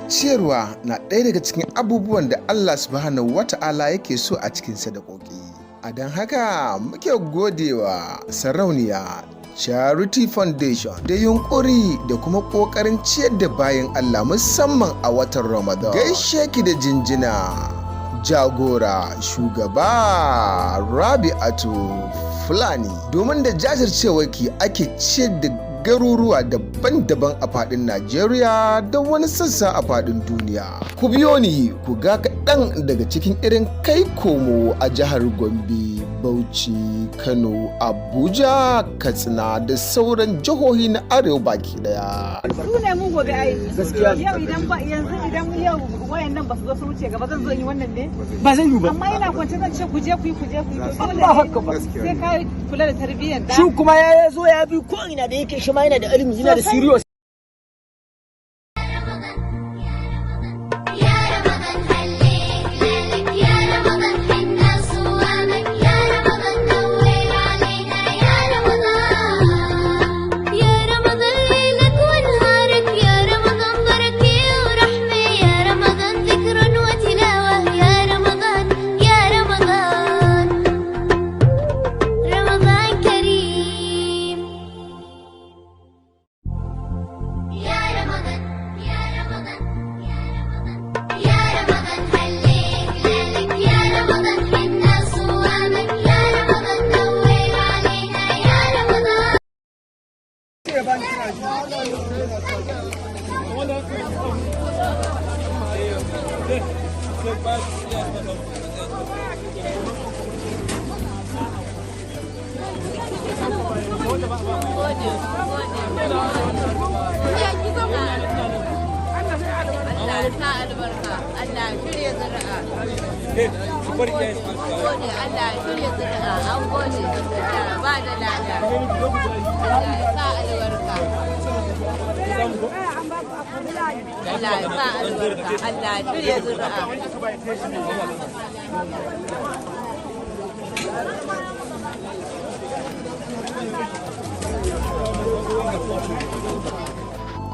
Ciyarwa na ɗaya daga cikin abubuwan da Allah subhanahu wata'ala yake so a cikin sadakoki. A don haka muke godewa Sarauniya Charity Foundation da yunkuri da kuma ƙoƙarin ciyar da bayan Allah musamman a watan Ramadan. Gaishe ki da jinjina jagora shugaba Rabi'atu Fulani, domin da jajircewarki ake ciyar da garuruwa daban-daban a faɗin Najeriya da wani sassa a faɗin duniya. Ku biyo ni ku ga kaɗan daga cikin irin kai komo a jihar Gombe, Bauchi, Kano, Abuja, Katsina da sauran jihohi na arewa baki daya. Su ne mun gobe ai. Yau idan yau wayannan ba su zo su wuce gaba zan zo yi wannan ne? Ba zan yi ba. Amma ina kwance zan ce ku je. Allah haka ba. Sai ka kula da tarbiyyar da. Shi kuma ya zo ya bi ko ina da yake shi ma yana da ilimi yana da serious.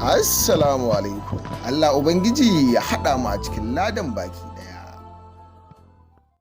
Assalamu alaikum. Allah Ubangiji ya haɗa mu a cikin ladan baki.